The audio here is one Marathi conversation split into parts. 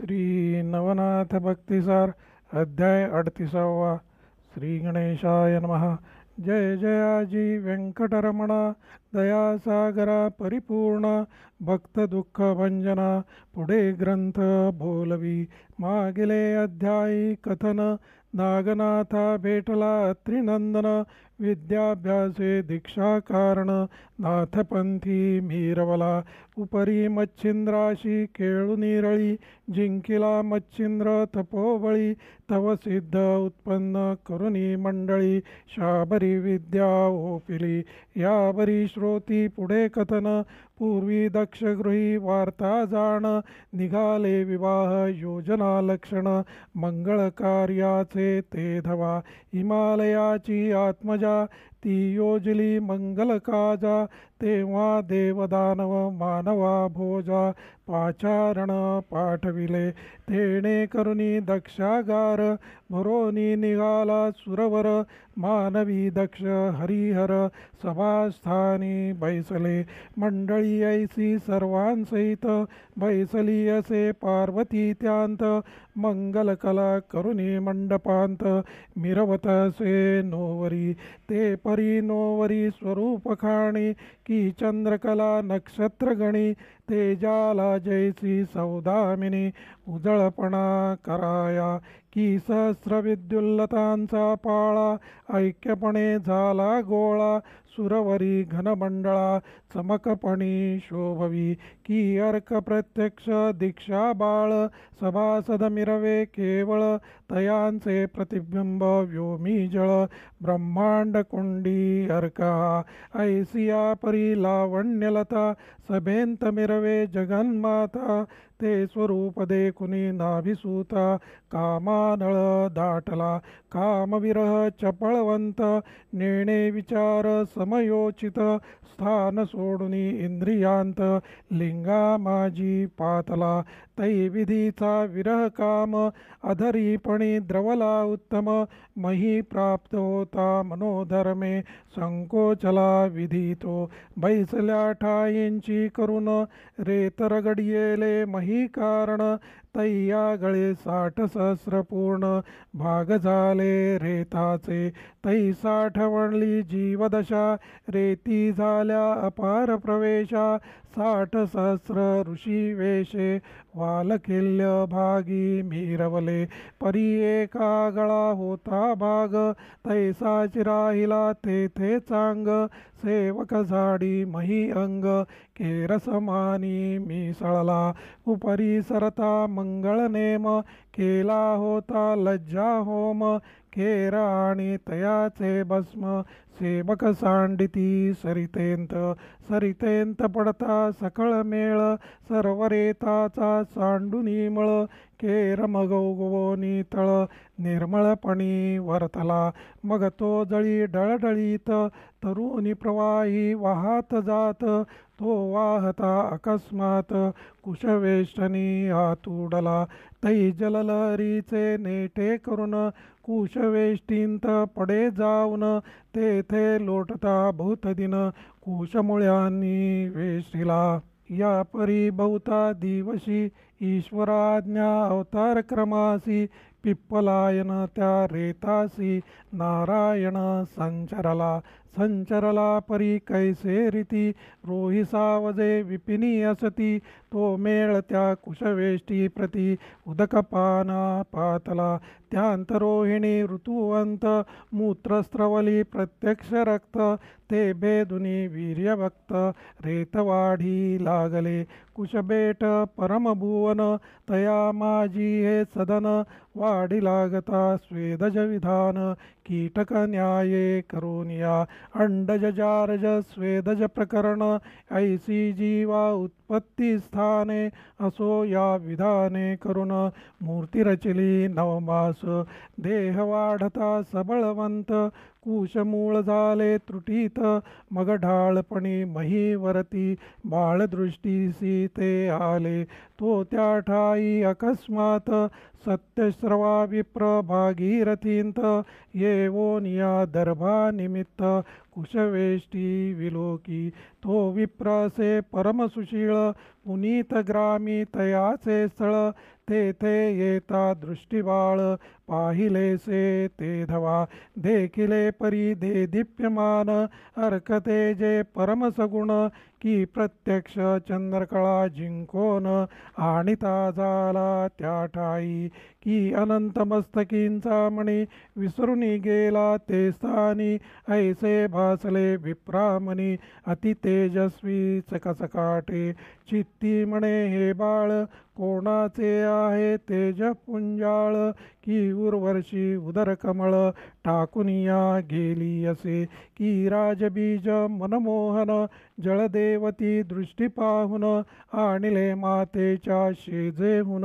श्री नवनाथ भक्तिसार अध्याय 38. श्री गणेशाय नमः. जय जयाजी व्यंकटरमणा, दयासागरा परिपूर्ण, भक्त दुःख भंजना. पुढे ग्रंथ बोलवी. मागिले अध्यायी कथन. नागनाथा भेटला त्रिनंदन, विद्याभ्यासे दीक्षा कारण. नाथपंथी मीरवला उपरी मच्छिंद्राशी खेळू निरळी. जिंकिला मच्छिंद्र तपोबळी, तव सिद्ध उत्पन्न करुणी मंडळी. शाबरी विद्या ओपिली याबरी श्रोती. पुढे कथन. पूर्वी दक्ष गृही वार्ता जाण, निघाले विवाह योजना लक्षण. मंगळ कार्याचे ते धवा, हिमालयाची आत्मजा. ती योजली मंगल काजा, तेव्हा देवदानव मानवा भोजा. पाचारण पाठविले तेणे करुणी दक्षागार. भरोनी निघाला सुरवर, मानवी दक्ष हरिहर. सभास्थानी बैसले मंडळी ऐसी सर्वांसहित. बैसली असे पार्वती त्यांत, मंगलकला करुणी मंडपांत. मिरवतसे नोवरी ते परी नोवरी स्वरूप खाणी. की चंद्रकला नक्षत्रगणी, तेजाला जैसी सौदामिनी. उजळपणा कराया की सहस्र विद्युल्लतांचा पाळा. ऐक्यपणे झाला गोळा, सुरवरी घनमंडळा. चमकपणी शोभवी की अर्क प्रत्यक्ष दीक्षा बाळ. सभासद मिरवे केवळ, तयांचे प्रतिबिंब व्योमी जळ. ब्रह्मांड कुंडी अर्का, ऐसिया परी लावण्यलता. सभेंत मिरवे जगन्माता, ते स्वरूप देखुनी नाभिसूता. कामानळ दाटला कामविरह चपळवंत. नेणे विचार समयोचित, स्थान सोडुनी इंद्रियांत. लिंगा माझी पातला तै विधीचा विरह काम. अधरीपणी द्रवला उत्तम, मही प्राप्त होता मनोधर्मे. संकोचला विधीतो बैसल्या ठाईंची करून. रेत रगडियेले मही कारण, तैया गळे 60 सहस्र पूर्ण. भाग झाले रेताचे तै 60 वणली जीवदशा. रेती झाल्या अपार प्रवेशा, 60 सहस्र ऋषी वेशे. वालकिल्य भागी मिरवले परी एका गळा होता भाग. तैसाची राहिला तेथे चांग, सेवक झाडी मही अंग. केरसमानी मिसळला उपरी सरता मंगळ नेम. केला होता लज्जा होम, केर आणि तयाचे भस्म. सेवक सांडिती सरितेंत, सरितेंत पडता सकळ मेळ. सर्व रेताचा सांडुनी मळ, केर मगवगवोनी तळ. निर्मळपणी वरतला मग तो जळी डळडळीत. तरुणी प्रवाही वाहत जात, तो वाहता अकस्मात. कुशवेष्टनी आतुडला तै जललहरीचे नेटे करून. कुशवेष्टींत पडे जाऊन, तेथे लोटता बहुतदिन. कुशमुळ्यांनी वेष्टिला या परी बहुता दिवशी. ईश्वराज्ञा अवतार क्रमासी, पिप्पलायन त्या रेतासी. नारायण संचरला संचरला परी कैसे रीती. रोही सावजे विपिनी असती, तो मेळ त्या कुशवेष्टी प्रती. उदकपाना पातला त्यांतरोहिणी ऋतुवंत. मूत्रस्त्रवली प्रत्यक्ष रक्त, ते भेदुनी वीर्यभक्त. रेतवाढी लागले कुशबेट परमभुवन. तया माझी हे सदन, वाढी लागता स्वेदज विधान. कीटक न्याये करोनिया, अंडज जारज स्वेदज प्रकरण. ऐसी जीवा उत्पत्ती स्थाने, असो या विधाने करून. मूर्ती रचली नवमास, देह वाढता सबळवंत. कुशमूळ झाले त्रुटीत, मग ढाळपणी महीवरती. बाळदृष्टीसी ते आले, तो त्या ठाई अकस्मात. सत्यश्रवा विप्र भागीरथींत, येवोनिया दर्भा निमित्त. कुशवेष्टी विलोकी तो विप्रसे परमसुशीळ पुनीत ग्रामी तयाचे स्थळ तेथे येता दृष्टिबाळ पाहिलेसे ते धवा देखिले परी दे दीप्यमान अर्कते जे परमसगुण की प्रत्यक्ष चंद्रकळा जिंकोन आणिता झाला त्या ठाई की अनंत मस्तकींचा मणी विसरुनी गेला ते स्थानी ऐसे भासले विप्रामणी अति तेजस्वी चकचकाटे चित्ती म्हणे हे बाळ कोणाचे आहे तेज पुंजाळ की उर्वर्षी उदरकमळ टाकुनिया गेली असे की राजबीज मनमोहन जळदेवती दृष्टी पाहून आणले मातेच्या शेजेहून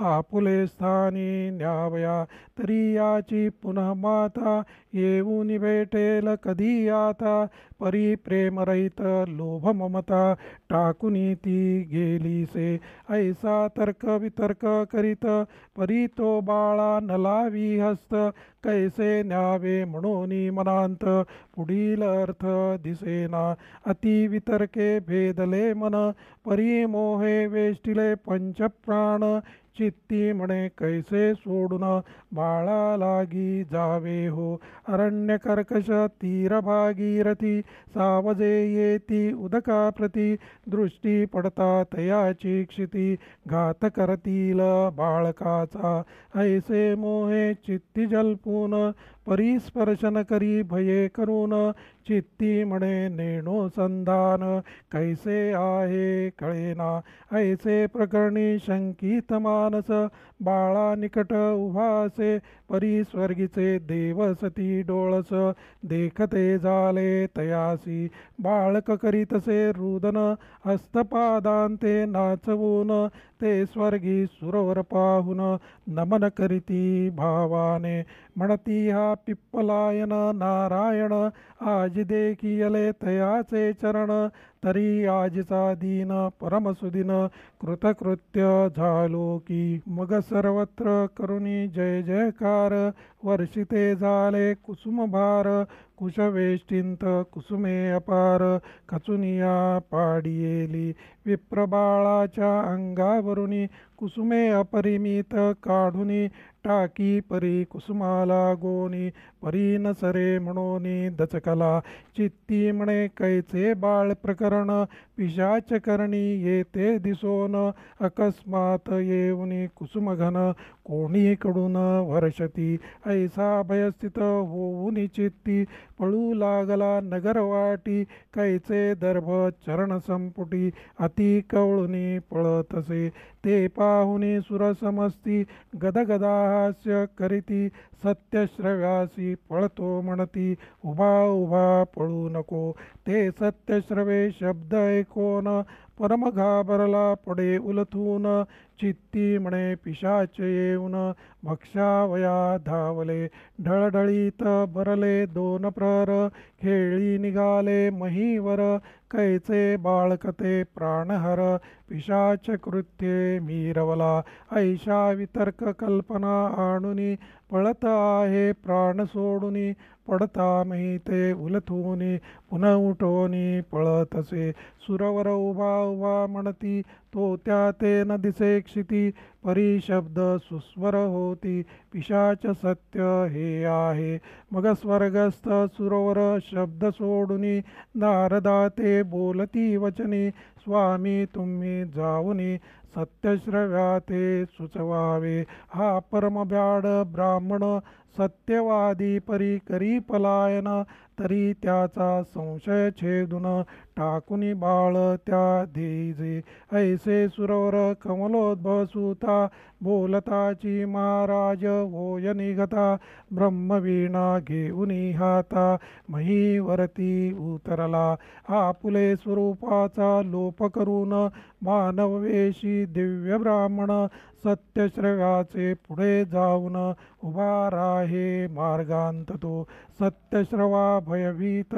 आपुले स्थानी न्यावया तरी याची पुनः माता येऊन भेटेल कधी आता परी प्रेमरहित लोभ ममता टाकुनी ती गेलीसे ऐसा तर्क वितर्क करीत परी तो बाळा नलावी हस्त कैसे न्यावे म्हणून मनांत पुढील अर्थ दिसेना अति वितर्के भेदले मन परी मोहे वेष्टिले पंचप्राण चित्ती म्हणे कैसे सोडून बाळा लागी जावे हो अरण्य कर्कश तीर भागीरथी सावजे येती उदका प्रती दृष्टी पडता तयाची क्षिती घात करतील बाळकाचा ऐसे मोहे चित्ती जल्पून परिस्पर्शन करी भये करून चित्ती म्हणे नेणो संधान कैसे आहे कळेना ऐसे प्रकरणी शंकित मानस बाळा निकट उभासे परी स्वर्गीचे देवसती डोळस देखते झाले तयासी बाळक करीतसे रुदन हस्तपादांते नाचवून ते स्वर्गी सुरवर पाहून नमन करीती भावाने म्हणती हा पिप्पलायन नारायण आज देखियले तयाचे चरण तरी आजचा दीन परमसुदीन कृतकृत्य झालो की मग सर्वत्र करुणी जय जयकार वर्षिते झाले कुसुमभार कुशवेष्टिंत कुसुमे अपार खचुनिया पाडियेली विप्रबाळाच्या अंगावरुनी कुसुमे अपरिमित काढुनी टाकी परी कुसुमाला गोनी परी न सरे म्हणोनी दचकला चित्ती म्हणे कैचे बाळ प्रकरण पिशाच करणी येते दिसोन अकस्मात येऊनी कुसुमघन कोणीकडून वर्षती ऐसा भयस्थित होऊनी चित्ती पळू लागला नगरवाटी कैचे दर्भ चरण संपुटी अति कवळुनी पळतसे ते पाहुनी सुरसमस्ती गदगदा हास्य करीती सत्यश्रव्यासी पळतो म्हणती उभा उभा पळू नको ते सत्यश्रवे शब्द ऐकोन परम घाबरला पडे उलथून चित्ती म्हणे पिशाच येऊन भक्षावया धावले ढळढळीत बरले दोन प्रहर खेळी निघाले महीवर कैचे बाळकते प्राणहर पिशाच कृत्ये मीरवला ऐशा वितर्क कल्पना आणुनी पळत आहे प्राण सोडुनी पडता महिते उलथूनी पुन्हा उठोनी पळतसे सुरवर उभा उभा म्हणती तो त्या ते न दिसे क्षिती परी शब्द सुस्वर होती पिशाच सत्य हे आहे मग स्वर्गस्थ सुरवर शब्द सोडुनी नारदा ते बोलती वचनी स्वामी तुम्ही जाऊनी सत्यश्रव्या ते सुचवावे हा परमभ्याड ब्राह्मण सत्यवादी परी करी पलायन तरी त्याचा संशय छेदून टाकुनी बाळ त्या देजे ऐसे सुरवर कमलोद्भव सुता बोलताची महाराज होय निघता ब्रह्मवीणा घेऊनी हाता महीवरती उतरला आपुले स्वरूपाचा लोप करून मानववेशी दिव्य ब्राह्मण सत्यश्रव्याचे पुढे जाऊन उभा राहे मार्गांत तो सत्यश्रवा भयभीत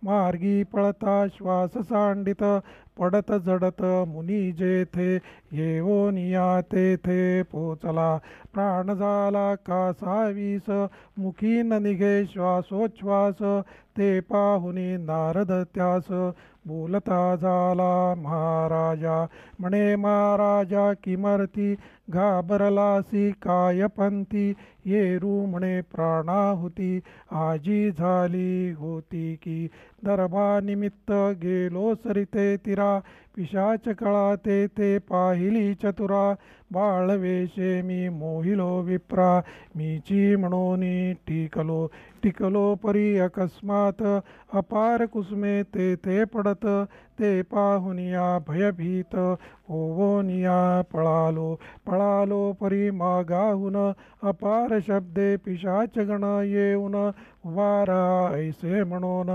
मार्गी पळता श्वास सांडित पडत झडत मुनी जेथे येवोनिया तेथे पोचला प्राण झाला कासावीस मुखी न निघे श्वासोच्छ्वास ते पाहुनी नारद त्यास बोलता झाला महाराजा. म्हणे महाराजा किमर्ती घाबरलासी काय पंथी. येरू म्हणे प्राणाहुती आजी झाली होती की. दर्भानिमित्त गेलो सरिते तिरा पिशाच कळा ते पाहिली चतुरा. बाळवेशे मी मोहिलो विप्रा मीची म्हणून टिकलो परी अकस्मात. अपार कुसुमे ते पडत ते पाहुनिया भयभीत. होवोनिया पळालो परी मागाहून. अपार शब्दे पिशाच गण येऊन. वारा ऐसे म्हणून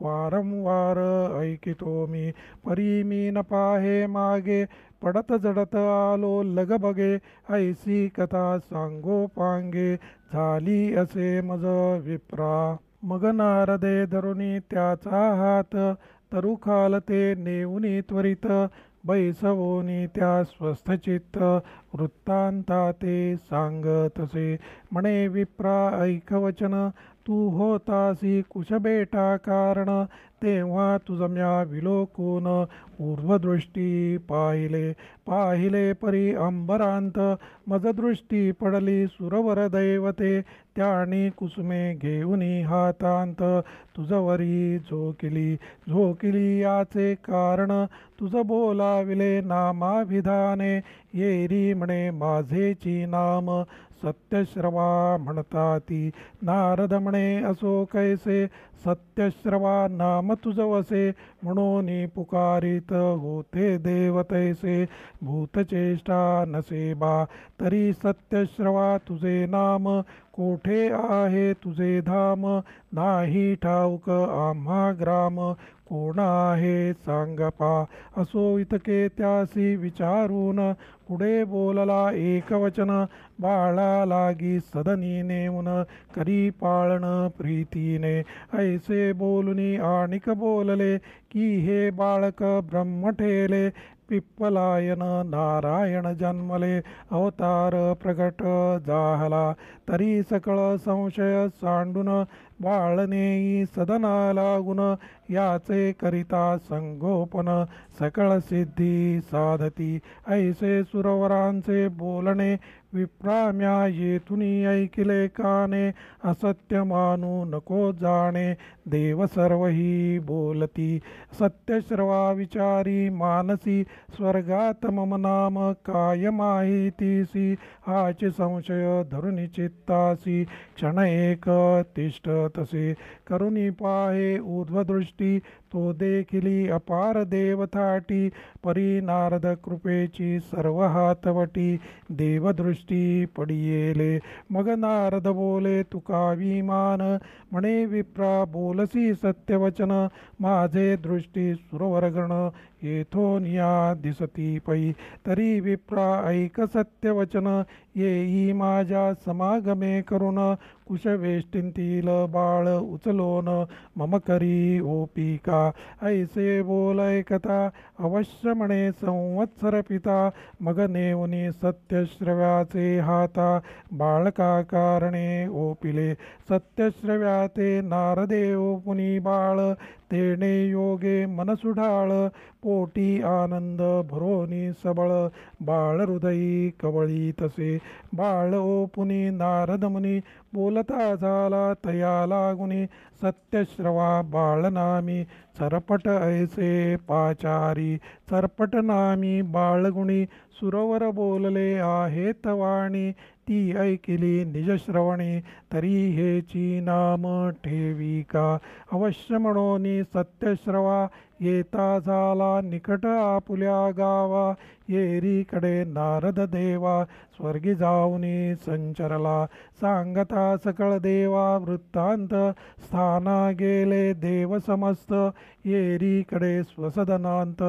वारंवार ऐकितो मी. परी मी न पाहे मागे पडत जडत आलो लगबगे. ऐसी कथा सांगोपांगे झाली असे मज विप्रा. मग नारदे धरुनी त्याचा हात तरुखालते नेऊनी त्वरित. बैसवोनी त्या स्वस्थचित्त वृत्तांता ते सांगतसे. म्हणे विप्रा ऐक वचन तू होतासी कुशबेटा कारण. तेव्हा तुझम्या विलोकून ऊर्ध्वदृष्टी पाहिले परी अंबरांत. मजदृष्टी पडली सुरवर दैवते त्यानी कुसुमे घेऊनी हातांत. तुझवरी झोकिली याचे कारण तुझ बोलाविले नामाभिधाने. येरी म्हणे माझेची नाम सत्यश्रवा म्हणताती. नारद म्हणे असो कैसे सत्यश्रवा नाम तुझ वसे. म्हणून पुकारित होते देवतैसे भूतचेष्टा नसे बा. तरी सत्यश्रवा तुझे नाम कोठे आहे तुझे धाम. नाही ठाऊक आम्हा ग्राम कोण आहे सांग पा. असो इतके त्यासी विचारून पुढे बोलला एक वचन. बाळा लागी सदनी नेऊन करी पाळण प्रीतीने. ऐसे बोलुनी आणिक बोलले की हे बाळक ब्रह्म ठेले. पिप्पलायन नारायण जन्मले अवतार प्रगट जाहला. तरी सकळ संशय सांडून बाळनेई सदना लागून. याचे करिता संगोपन सकळ सिद्धी साधती. ऐसे सुरवरांचे बोलणे विप्राम्या येथुनी ऐकिले काने. असत्य मानू नको जाणे देव सर्वही बोलती. सत्यश्रवा विचारी मानसी स्वर्गात मम नाम काय माहितीसी. हाचे संशय धरुनी चित्तासी क्षण एक तिष्ठतसे. करुणी पाहे ऊर्ध्वदृष्टी तो देखिली अपार देवथाटी. परी नारद कृपेची सर्व हातवटी देवदृष्टी पडियेले. मग नारद बोले तुका विमान म्हणे विप्रा बोलसी सत्यवचन. माझे दृष्टी सुरवरगण येथोनिया दिसती पै. तरी विप्रा ऐक सत्यवचन येई माझ्या समागमे करून. कुशवेष्टींतील बाळ उचलोन मम करी ओपिका. ऐसे बोलय कथा अवश्य म्हणे संवत्सर पिता. मग नेऊनी सत्यश्रव्याचे हाता बाळका कारणे ओपिले. सत्यश्रव्याते नारदे ओपुनी बाळ तेणे योगे मनसुढाळ. पोटी आनंद भरोनी सबळ बाळ हृदयी कवळी तसे. बाळ ओपुनी नारद मुनी बोलता झाला तया लागुनी. सत्यश्रवा बाळ नामी सरपट ऐसे पाचारी. सरपट नामी बाळगुणी सुरवर बोलले आहेत वाणी. ती ऐकिली निजश्रवणी तरी हेची नाम ठेवी का. अवश्य म्हणोनी सत्यश्रवा येता झाला निकट आपुल्या गावा. येरीकडे नारद देवा स्वर्गी जाऊनी संचरला. सांगता सकळ देवा वृत्तांत स्थाना गेले देव समस्त. येरीकडे स्वसदनांत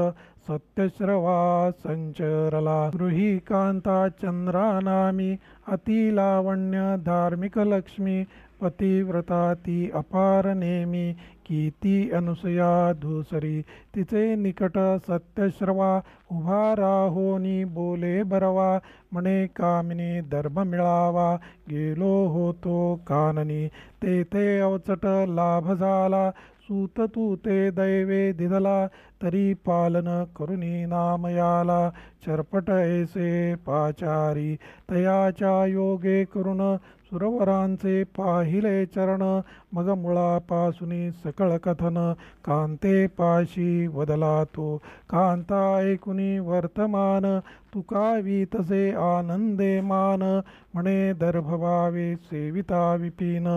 सत्यश्रवा संचरला. गृहीकांता चंद्रा नामी अति लावण्य धार्मिक लक्ष्मी. पतिव्रता ती अपार नेमी, कीती अनुसया धुसरी. तिचे निकट सत्यश्रवा, उभा राहोनी बोले बरवा. म्हणे कामिनी दर्भ मिळावा, गेलो होतो काननी. तेथे अवचट लाभ झाला, सूत तू ते दैवे दिधला. तरी पालन करुणी नामयाला, चरपट ऐसे पाचारी. तयाच्या योगे करून सुरवरांचे पाहिले चरण. मग मुळापासून सकळ कथन, कांते पाशी वदला तो. कांता ऐकुनी वर्तमान, तुका तसे आनंदे मान. म्हणे दर्भभावे सेविता विपिन,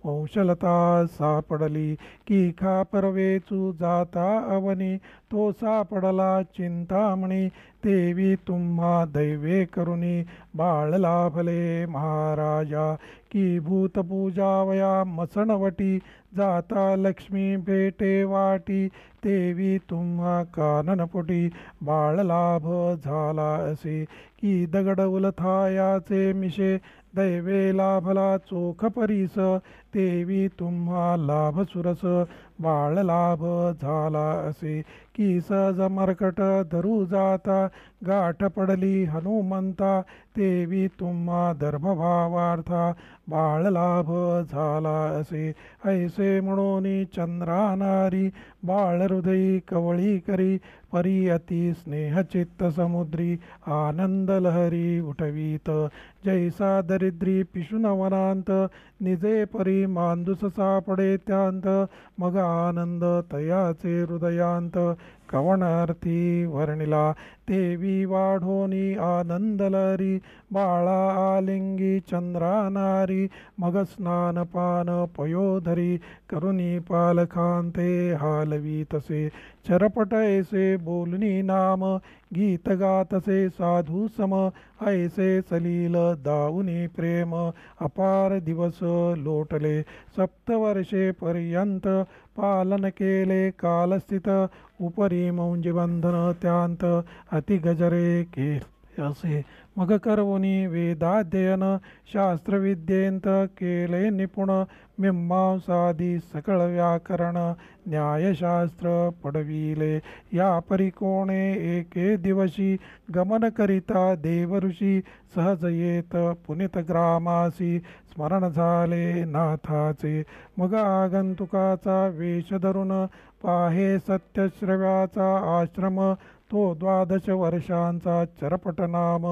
वंशलता सापडली. की खा परवेचू जाता अवनी, तो सापडला चिंतामणी. देवी तुम्हा दैवे करुणी, बाळ लाभले महाराजा. की भूतपूजावया मसणवटी, जाता लक्ष्मी भेटे वाटी. देवी तुम्हा काननपोटी, बाळ लाभ झाला असे. की दगड उलथायाचे मिशे, दैवे लाभला चोख परीस. देवी तुम्हा लाभ सुरस, बाळ लाभ झाला असे. की सहज मरकट धरू जाता, गाठ पडली हनुमंता. देवी तुम्हा दर्भभावार्था, बाळ लाभ झाला असे. ऐसे म्हणून चंद्रा नारी, बाळ हृदयी कवळी करी. परी अति स्नेहचित्त समुद्री, आनंद लहरी उठवीत. जैसा दरिद्री पिशुन वनांत, निजे परी मांदूस सापडे त्यांत. मग आनंद तयाचे हृदयांत, कवनार्थी वर्णिला. देवी वाढोनी आनंद लहरी, बाळा आलिंगी चंद्रा नारी. मग स्नान पान पयोधरी, करुणी पालखांते हालवी तसे. चरपट ऐसे बोलनी नाम, गीत गातसे साधू सम. ऐसे सलील दाऊनी प्रेम, अपार दिवस लोटले. सप्तवर्षे पर्यंत पालन केले कालस्थित. उपरी मौंजीबंधन त्यांत, अति गजरे केले असे. मग करवुनी वेदाध्ययन, शास्त्रविद्येंत केले निपुण. मीमांसादी सकळ व्याकरण, न्यायशास्त्र पडविले. या परी कोणे एके दिवशी, गमन करिता देवऋषी. सहज येत पुनित ग्रामासी, स्मरण झाले नाथाचे. मग आगंतुकाचा वेश धरून, पाहे सत्यश्रव्याचा आश्रम. तो 12 वर्षांचा चरपट नाम,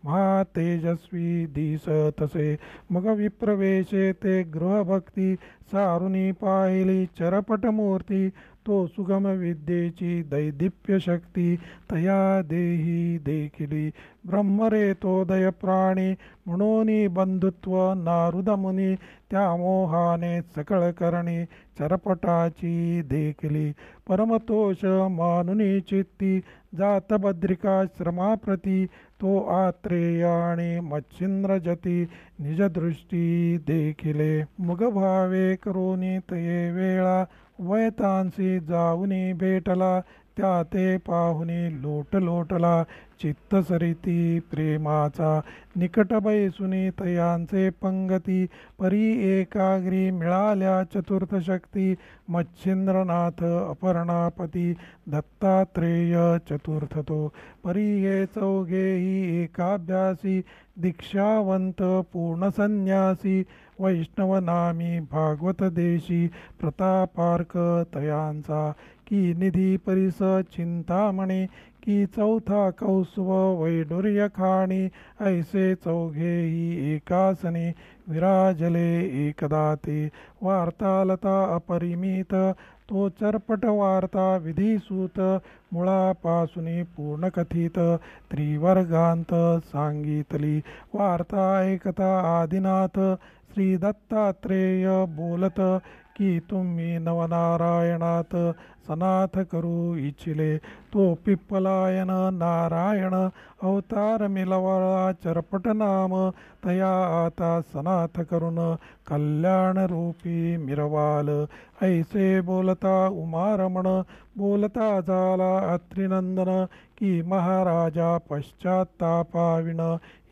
महातेजस्वी दिसतसे. मग विप्रवेशे ते गृहभक्ती, सारुनी पाहिली चरपट मूर्ती. तो सुगम विद्येची दैदिप्य शक्ती, तया देही देखिली. ब्रह्मरेतोदय प्राणी, म्हणून बंधुत्व नारुद मुनी. त्या मोहाने सकळ करणी, चरपटाची देखिली. परमतोष मानुनी चित्ती, जात बद्रिकाश्रमाप्रती. तो आत्रेय आणि मच्छिंद्र जती, निजदृष्टी देखिले. मग भावे करोनी तये वेळा, वयतांसी जाऊनी भेटला. त्या ते पाहुनी लोट लोटला, चित्त सरिती प्रेमाचा. निकट बैसुनी तयांचे पंगती, परी एकाग्री मिळाल्या चतुर्थ शक्ती. मच्छिंद्रनाथ अपर्णापती, दत्तात्रेय चतुर्थ तो. परी हे चौघेही एकाभ्यासी, दीक्षावंत पूर्ण संन्यासी. वैष्णव नामी भागवत देशी, प्रतापार्क तयांचा. की निधी परिस चिंतामणी, की चौथा कौसव वैडूर्य खाणी. ऐसे चौघेही एकासनी, विराजले एकदा ते. वार्तालता अपरिमित, तो चरपट वार्ता विधिसूत. मुळापासून पूर्ण कथित, त्रिवर्गांत सांगितली. वार्ता ऐकता आदिनाथ, श्री दत्तात्रेय बोलत. की तुम्ही नवनारायणात सनाथ करू इच्छिले. तो पिप्पलायन नारायण अवतार मिलवळा चरपट नाम, तया आता सनाथ करून कल्याण रूपी मिरवाल. ऐसे बोलता उमारमण बोलता झाला अत्रिनंदन, की महाराजा पश्चात्तापाविन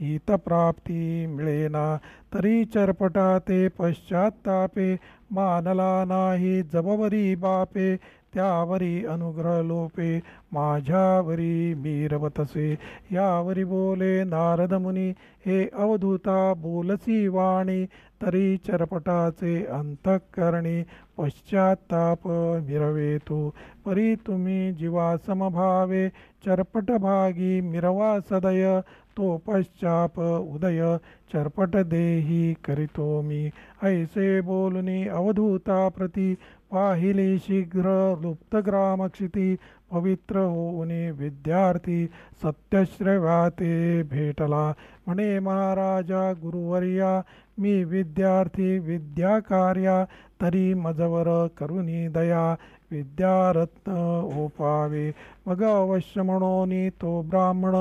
हितप्राप्ती मिळेना. तरी चरपटा ते पश्चात्तापे मानला नाही जबवरी बापे. त्यावरी अनुग्रह लोपे माझ्यावरी मीरवतसे. यावरी बोले नारद मुनी हे अवधूता बोलसी वाणी, तरी चरपटाचे अंतःकरणी पश्चात्ताप मिरवेतो. परी तुम्ही जीवा समभावे चरपट भागी मिरवा सदय, तो पश्चाप उदय चरपट देही करितो मी. ऐसे बोलुनी अवधूता प्रती पाहिली शीघ्र लुप्त ग्रामक्षिती. पवित्र होऊनी विद्यार्थी सत्यश्रव्याते भेटला. म्हणे महाराजा गुरुवर्या मी विद्यार्थी विद्याकार्या, तरी मजवर करुनी दया विद्यारत्न ओपावे. मग अवश्य म्हणोनी तो ब्राह्मण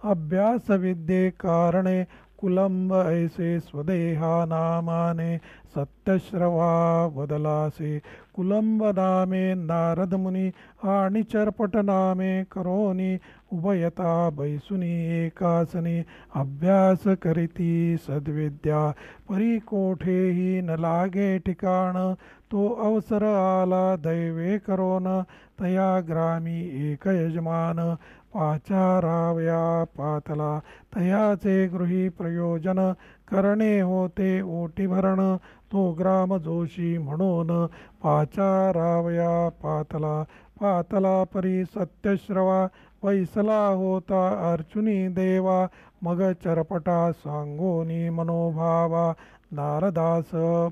अभ्यास विद्ये कारणे, कुलंब ऐसे स्वदेहा नामाने सत्यश्रवा बदलासे. कुलंब नामे नारद मुनी आणि चरपट नामे करोनी, उभयता बैसुनी एकासनी अभ्यास करीती सद्विद्या. परी कोठेही न लागे ठिकाण, तो अवसर आला दैवे करोन. तया ग्रामी एक यजमान पाचारावया पातला. तयाचे गृही प्रयोजन करणे होते ओटी भरण. तो ग्राम जोशी म्हणून पाचारावया पातला. पातला परी सत्यश्रवा वैसला होता अर्जुनी देवा. मग चरपटा सांगोनी मनोभावा नारदास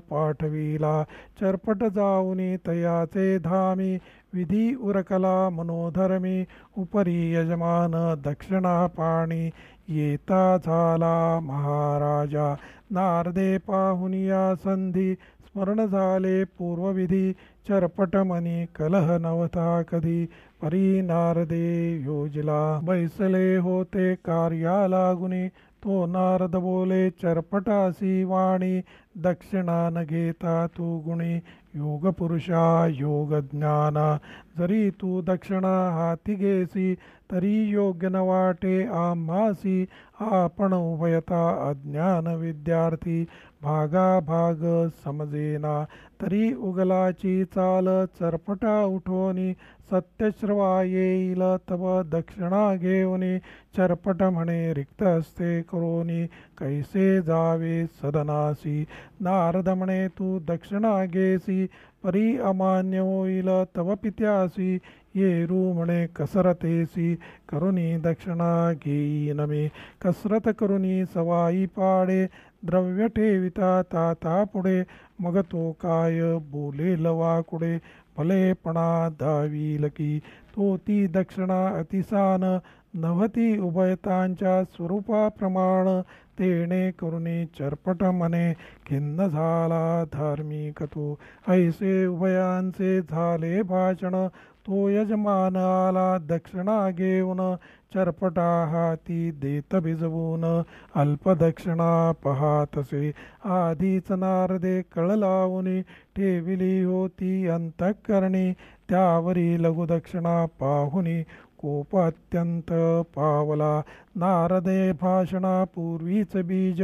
पाठविला. चरपट जाऊनी तयाचे धामी विधी उरकला मनोधर्मी. उपरी यजमान दक्षिणा पाणी येता झाला महाराजा. नारदे पाहुनिया संधी स्मरण झाले पूर्वविधी. चरपट मनी कलह नवता कधी, परी नारदे योजिला. बैसले होते कार्या लागुनी, तो नारद बोले चरपटासी वाणी. दक्षिणा न घेता तू गुणी योग पुरुषा योग ज्ञाना. जरी तू दक्षिणा हाती घेसी, तरी योग्य न वाटे आम्हासी. आपण उभयता अज्ञान विद्यार्थी भागाभाग समजेना. तरी उगलाची चाल चरपटा उठोनी, सत्यश्रवा येईल तव दक्षिणा घेऊनी. चरपट म्हणे रिक्त हस्ते करोनी, कैसे जावे सदनासी. नारद म्हणे तू दक्षिणा घेसी, परी अमान्य होईल तव पित्यासी. येरू म्हणे कसरतेसी, करुनी दक्षिणा घेईन मी. कसरत करुनी सवाई पाडे, द्रव्य ठेविता ताता पुढे. मग तो काय बोलेल वाकुडे, भलेपणा दावील की. तो ती दक्षिणा अतिसान नव्हती उभयतांच्या स्वरूपाप्रमाण. तेणे करुणी चरपट मने खिन्न झाला धार्मिक तो. ऐसे उभयांचे झाले भाषण, तो यजमान आला दक्षिणा घेऊन. चरपटा हाती देत भिजवून, अल्पदक्षिणा पहातसे. आधीच नारदे कळ लावून ठेविली होती अंतःकरणी. त्यावरी लघुदक्षिणा पाहुनी कोप अत्यंत पावला. नारदे भाषणापूर्वीच बीज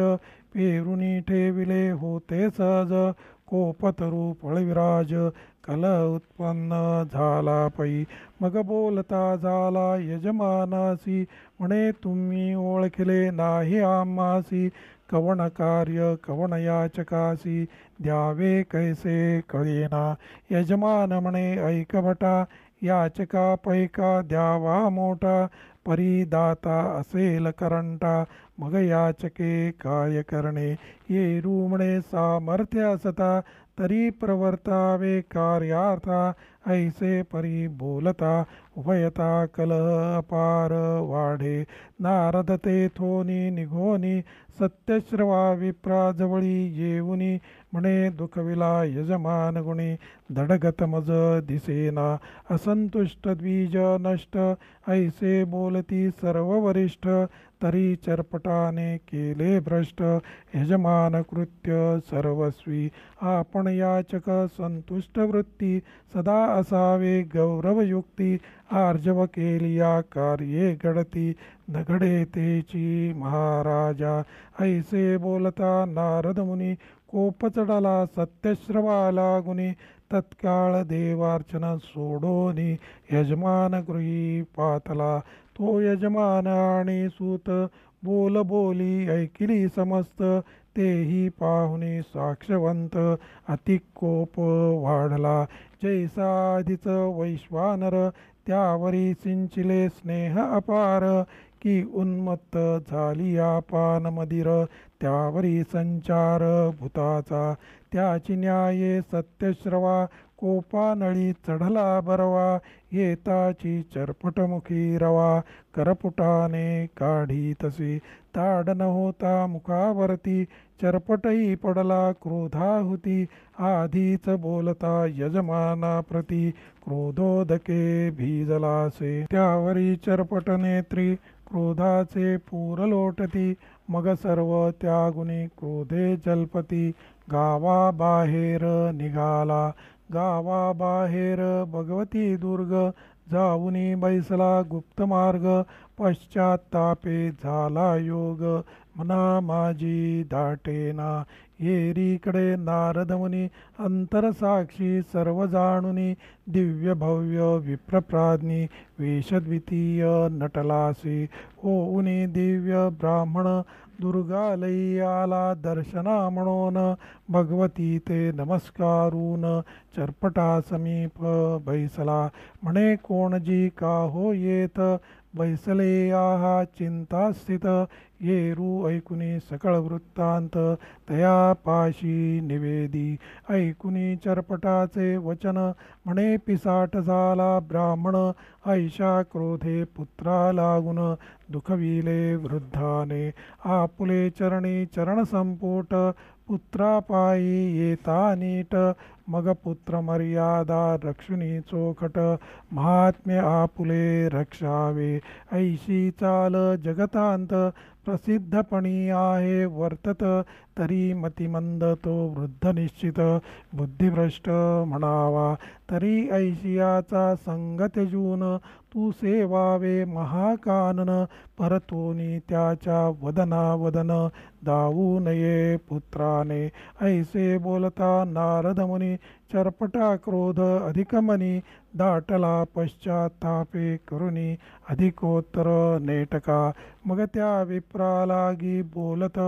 पेरुनी ठेविले होते सहज. कोपतरू फळविराज कल उत्पन्न झाला पै. मग बोलता झाला यजमानासी, म्हणे तुम्ही ओळखले नाही आम्हासी. कवण कार्य कवण याचकासी, द्यावे कैसे कळेना. यजमान म्हणे ऐक भटा, याचका पैका द्यावा मोठा. परी दाता असेल करंटा, मग याचके काय करणे. ये रूमणे सामर्थ्य असता तरी प्रवर्तावे कार्यार्था. ऐसे परी बोलता उभयता कलह अपार वाढे. नारद तेथोनी निघोनी सत्यश्रवा विप्राजवळी येऊनी. म्हणे दुखविला यजमान गुणी दडगत मज दिसेना. असंतुष्ट द्विज नष्ट ऐसे बोलती सर्व वरिष्ठ. तरी चरपटाने केले भ्रष्ट यजमान कृत्य सर्वस्वी. आपण याचक संतुष्ट वृत्ती सदा असावे गौरवयुक्ती. आर्जव केलिया कार्ये घडती न घडे तेची महाराजा. ऐसे बोलता नारद मुनी कोप चढला सत्यश्रवाला गुणी. तत्काळ देवार्चन सोडोनी यजमान गृही पातला. तो यजमान आणि सूत बोल बोली ऐकिली समस्त. तेही पाहुनी साक्षवंत अतिकोप वाढला. जैसा आधीच वैश्वानर त्यावरी सिंचिले स्नेह अपार. की उन्मत्त झाली पान मदिर त्यावरी संचार भूताचा. त्याची न्याये सत्यश्रवा कोपानळी चढला बरवा. येताची चरपटमुखी रवा करपुटाने काढी तसे. ताड न होता मुखावरती चरपटही पडला क्रोधाहुती. आधीच बोलता यजमाना प्रती क्रोधोदके भिजलासे. त्यावरी चरपट नेत्री क्रोधाचे पूर लोटती. मग सर्व त्यागुणी क्रोधे जल्पती. गावाबाहेर निघाला गावाबाहेर भगवती दुर्ग. जाऊनी बैसला गुप्त मार्ग. पश्चात्तापे झाला योग मना माझी दाटेना. येरीकडे नारद मुनी अंतरसाक्षी सर्व जाणुनी. दिव्य भव्य विप्रप्राज्ञी वेशद्वितीय नटलासी. होऊनी दिव्य ब्राह्मण दुर्गालयी आला दर्शना म्हणून. भगवती ते नमस्कारून चरपटा समीप बैसला. म्हणे कोणजी का हो येत बैसले आहा चिंतास्थित. येरू ऐकुनी सकळ वृत्तांत तया पाशी निवेदी. ऐकुनी चरपटाचे वचन म्हणे पिसाट झाला ब्राह्मण. ऐशा क्रोधे पुत्रा लागून दुखविले वृद्धाने. आपुले चरणी चरण संपुट पुत्रापायी येता नीट. मग पुत्र मर्यादा रक्षुनी चोखट. महात्म्य आपुले रक्षावे. ऐशी चाल जगतांत प्रसिद्धपणी आहे वर्तत. तरी मतिमंद तो वृद्ध निश्चित बुद्धिभ्रष्ट म्हणावा. तरी ऐशियाचा संग त्यजून तू सेवावे महाकानन. परतोनी त्याच्या वदना वदन दावू नये पुत्राने. ऐसे बोलता नारद मुनी चरपटा क्रोध अधिकमनी. दाटला पश्चात्तापे करुनी अधिकोत्तर नेटका. मग त्या विप्रालागी बोलत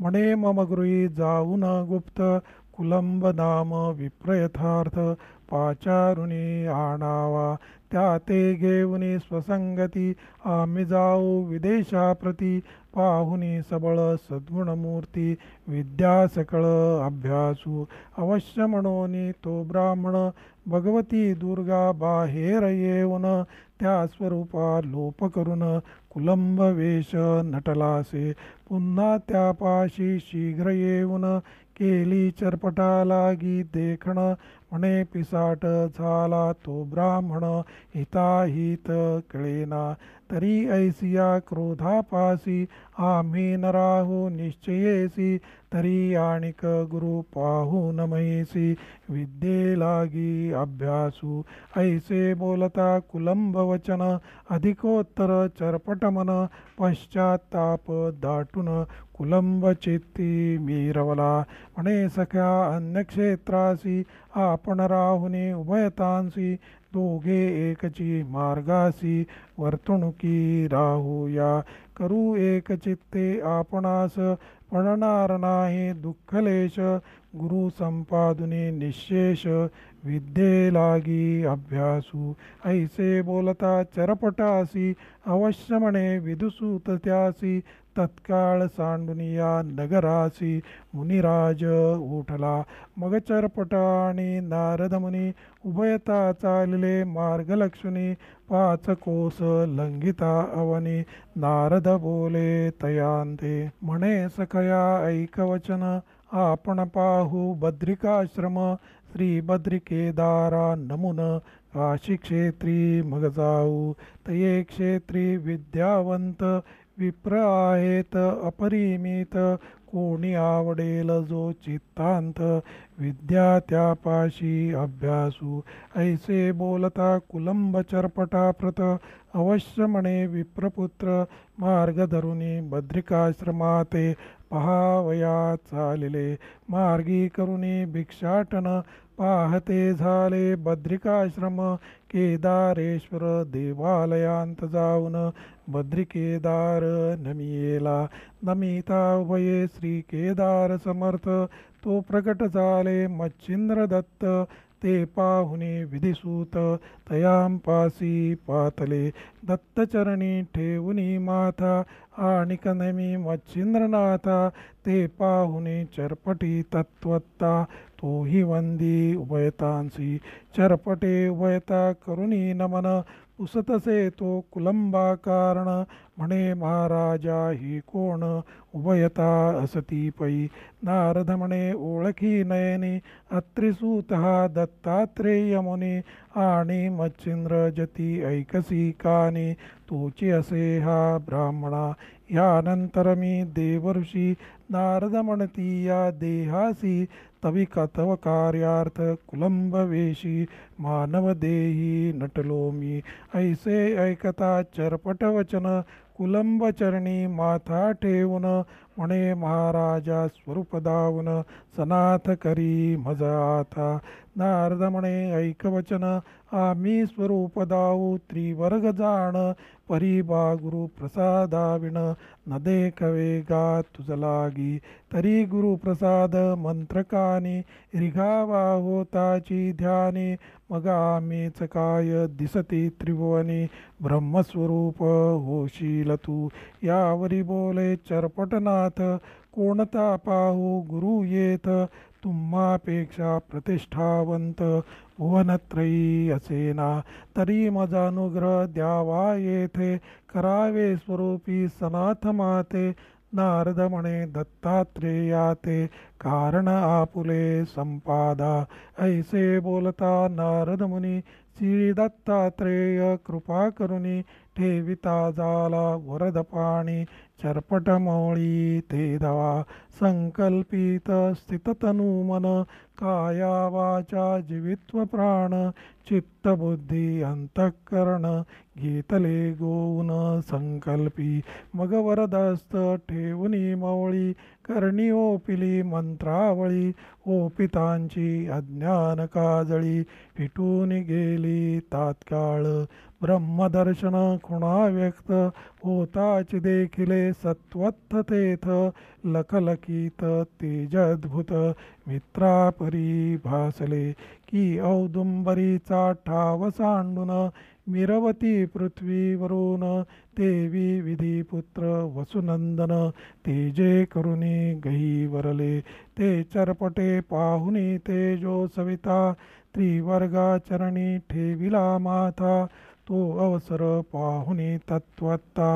म्हणे मम गृही जाऊन गुप्त. कुलंब नाम विप्रयथार्थ पाचारुनी आणावा. त्या ते घेऊनी स्वसंगती आम्ही जाऊ विदेशाप्रती. पाहुनी सबळ सद्गुणमूर्ती विद्या सकळ अभ्यासू. अवश्य म्हणून तो ब्राह्मण भगवती दुर्गा बाहेर येऊन. त्या स्वरूपा लोप करून कुलंब वेश नटलासे. पुन्हा त्यापाशी शीघ्र येऊन केली चरपटा लागी देखण. म्हणे पिसाट झाला तो ब्राह्मण हिताहित कळेना. तरी ऐसिया क्रोधापासी आम्ही न राहू निश्चयेसी. तरी आणिक गुरु पाहू न मयेसी विद्ये लागी अभ्यासू. ऐसे बोलता कुलंब वचन अधिकोत्तर चरपटमन. पश्चात्ताप दाटून कुलंब चित्ती मीरवला. म्हणे सख्या अन्यक्षेत्रासी आपण राहुनी उभयतांसी. दोघे एकची मार्गासी वर्तणुकी राहूया. करू एक चित्ते आपणास पडणार नाही दुःखलेश. गुरु संपादुनी निशेष विद्ये लागी अभ्यासू. ऐसे बोलता चरपटासी अवश्य म्हणे विदुसूत त्यासी. तत्काळ सांडुनिया नगरासी मुनिराज उठला. मग चरपटा आणि नारद मुनी उभयता चालले मार्गलक्षणी. 5 कोस लंघिता अवनी नारद बोले तयांते. म्हणे सखया ऐक वचन आपण पाहू बद्रिकाश्रम. श्री बद्रिकेदारा नमुन काशी क्षेत्री मग जाऊ. तये क्षेत्री विद्यावंत विप्र आहेत अपरिमित. कोणी आवडेल जो चित्तांत विद्या त्यापाशी अभ्यासू. ऐसे बोलता कुलंब चरपटा प्रत अवश्य म्हणे विप्रपुत्र. मार्ग धरुनी बद्रिकाश्रमाते पहावया चालिले. मार्गी करुनी भिक्षाटन पाहते झाले बद्रिकाश्रम. केदारेश्वर देवालयांत जाऊन बद्रिकेदार नमियेला. नमिता उभये श्री केदार समर्थ. तो प्रकट झाले मच्छिंद्र दत्त. ते पाहुनी विधिसूत तयांपासी पातले. दत्तचरणी ठेवुनी माथा आणिक नमी मच्छिंद्रनाथा. ते पाहुनी चरपटी तत्वत्ता तोही वंदी उभयतांसी. चरपटे उभयता करुणी नमन पुसतसे तो कुलंबा कारण. म्हणे महाराजा ही कोण उभयता असती पै. नारद म्हणे ओळखी नयनी अत्रिसूत हा दत्तात्रेय मुनी. आणि मच्छिंद्र जती ऐकसी कानी तोची असे हा ब्राह्मणा. यानंतर मी देवऋषी नारद म्हणती या देहासी. तवी तव कार्यार्थ कुलंब वेशी मानव देही नटलो मी. ऐसे ऐकता चरपट वचन कुलंब चरणी माथा ठेवून. म्हणे महाराजा स्वरूप दावून सनाथ करी मज आता. नारद म्हणे ऐक वचन आम्ही स्वरूप दाऊ त्रिवर्ग जाण. परिबा गुरु प्रसादाविण न देखवे गा तुझ लागी. तरी गुरु प्रसाद मंत्रकानी रिघावा होताची ध्यानी. मग आम्हीच काय दिसती त्रिभुवनी ब्रह्मस्वरूप होशील तू. यावरी बोले चरपटनाथ कोणता पाहू गुरु येथ. तुम्हापेक्षा प्रतिष्ठावंत भुवनत्रयी असेना. तरी मजा अनुग्रह द्यावा येथे करावे स्वरूपी सनाथ माते. नारद म्हणे दत्तात्रेयाते कारण आपुले संपादा. ऐसे बोलता नारद मुनी श्री दत्तात्रेय कृपा करुनी. ठेविता झाला वरद पाणी चरपट मौळी ते धावा. संकल्पित स्थिततनु मन काया वाचा जीवित्व प्राण. चित्तबुद्धी अंतःकरण घेतले गोऊन संकल्पी. मग वरदस्त ठेवुनी मौळी करणी ओपिली मंत्रावळी. ओपितांची अज्ञान काजळी फिटून गेली तात्काळ. ब्रह्मदर्शन खुणा व्यक्त होताच देखिले सत्वत्थ तेथ. लखलखित तेजद्भुत मित्रापरी भासले. की औदुंबरीचा ठाव सांडून मिरवती पृथ्वीवरून. देवी विधिपुत्र वसुनंदन तेजे करुणी गहीवरले. ते चरपटे पाहुनी तेजो सविता त्रिवर्गाचरणी ठेविला माथा. तो अवसर पाहुनी तत्वत्ता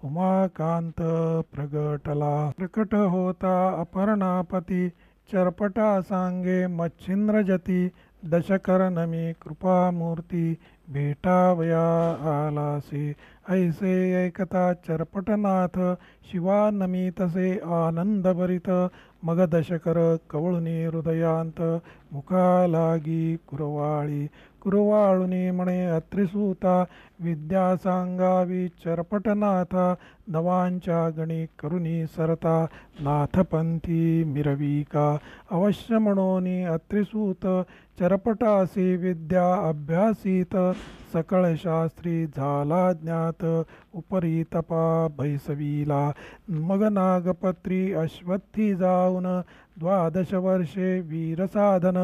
उमाकांत प्रगटला. प्रकट होता अपर्णापती चरपटा सांगे मच्छिंद्र जती. दशकरनमी कृपामूर्ती भेटावया आलासे. ऐसे ऐकता चरपटनाथ शिवानमी तसे आनंदभरित. मग दशकर कवळुनी हृदयांत मुखा लागी कुरवाळी. कुरवाळुनी म्हणे अत्रिसूता विद्या सांगावी चरपटनाथा. नवांच्या गणी करुणी सरता नाथपंथी मिरविका. अवश्य म्हणोनी अत्रिसूत चरपटासी विद्या अभ्यासीत. सकळ शास्त्री झाला ज्ञात उपरी तपा भैसवीला मग नागपत्री अश्वत्थी जाऊन 12 वर्षे वीरसाधन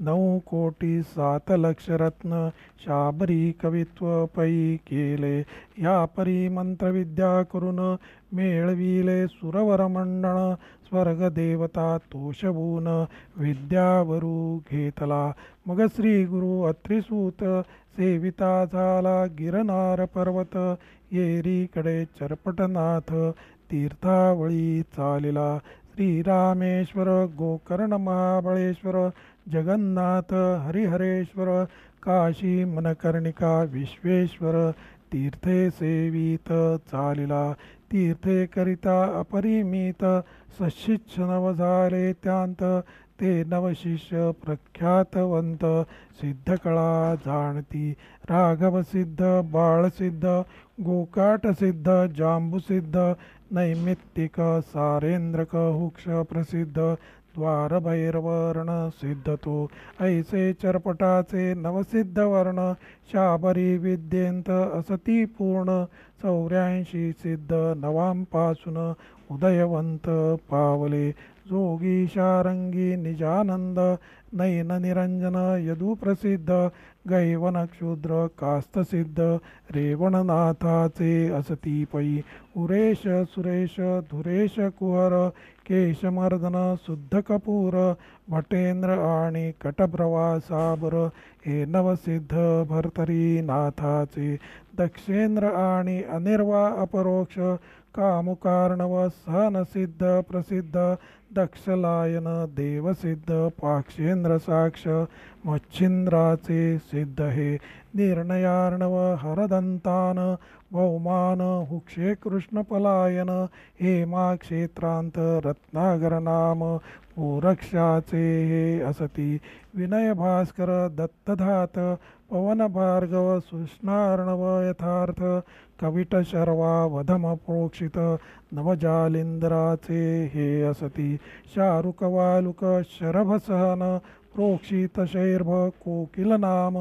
9,07,00,000 रत्न शाबरी कवित्व पै केले या परी मंत्रविद्या करून मेळविले सुरवर मंडळ स्वर्ग देवता तोषवून विद्यावरू घेतला मग श्री गुरु अत्रिसूत सेविता झाला गिरनार पर्वत येरीकडे चरपटनाथ तीर्थावळी चालिला श्रीरामेश्वर गोकर्ण महाबळेश्वर जगन्नाथ हरिहरेश्वर काशी मनकर्णिका विश्वेश्वर तीर्थे सेवित चालिला तीर्थे करिता अपरिमित सशिच्छ नव झाले त्यांत ते नवशिष्य प्रख्यातवंत सिद्धकळा जाणती राघवसिद्ध बाळसिद्ध गोकाटसिद्ध जांबुसिद्ध नैमित्तिक सारेंद्रक हुक्ष प्रसिद्ध द्वारभैरवर्ण सिद्ध तो ऐसे चरपटाचे नवसिद्ध वर्ण शाबरी विद्येंत असती पूर्ण 84 सिद्ध नवांपासून उदयवंत पावले जोगी शारंगी निजानंद नयन निरंजन यदु प्रसिद्ध गैवन क्षुद्र कास्तसिद्ध रेवणनाथाचे असती पै उरेश सुरेश धुरेश कुहर केशमर्दन शुद्ध कपूर भटेंद्र आणि कटप्रवा साबर हे नवसिद्ध भर्तरी नाथाचे दक्षेंद्र आणि अनिर्वा अपरोक्ष कामुकार्णव सहनसिद्ध प्रसिद्ध दक्षलायन देवसिद्ध पाक्षेंद्र साक्ष मच्छिंद्राचे सिद्ध हे निर्णयार्णव हरदंतान भौमान हुक्षे कृष्णपलायन हेमा क्षेत्रांत रत्नागर नाम गोरक्षाचे हे असती विनय भास्कर दत्तधात पवन भार्गव सुष्णार्णव यथार्थ कविट शर्वा वधम प्रोक्षित नवजालिंद्राचे हे असती शारुक वालुक शरभसहन प्रोक्षित शैर्भ कोकिल नाम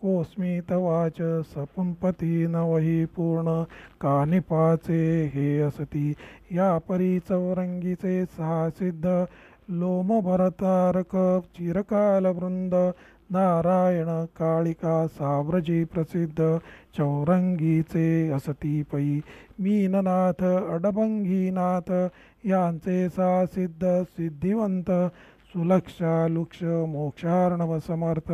कोस्मित वाच सपुंपती नवही पूर्ण कानिपाचे हे असती या परी चौरंगीचे सहा सिद्ध लोम भरतारक चिरकाल वृंद नारायण काळिका साव्रजी प्रसिद्ध चौरंगीचे असती पै मीननाथ अडभंगीनाथ यांचे सा सिद्ध सिद्धिवंत सुलक्षा लुक्ष मोक्षार्णव समर्थ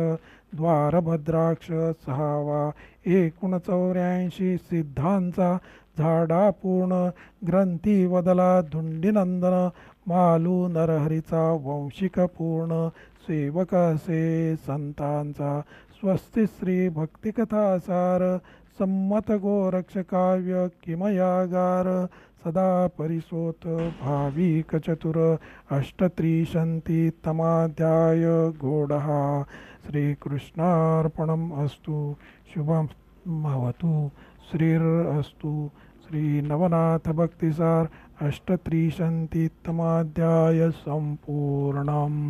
द्वारभद्राक्ष सहावा 84 सिद्धांचा झाडा पूर्ण ग्रंथी वदला धुंडीनंदन मालू नरहरीचा वंशिक पूर्ण सेवक असे संतांचा स्वस्ति श्री भक्तिकथासार सम्मत गोरक्ष काव्य किमयागार सदा परिसोत भाविक चतुर अष्टत्रिशंती तमाध्याय गोडहा श्रीकृष्णार्पणम् अस्तु शुभम भवतु श्रीरस्तु श्री नवनाथ भक्तिसार अष्टत्रिशंती तमाध्याय संपूर्णम्।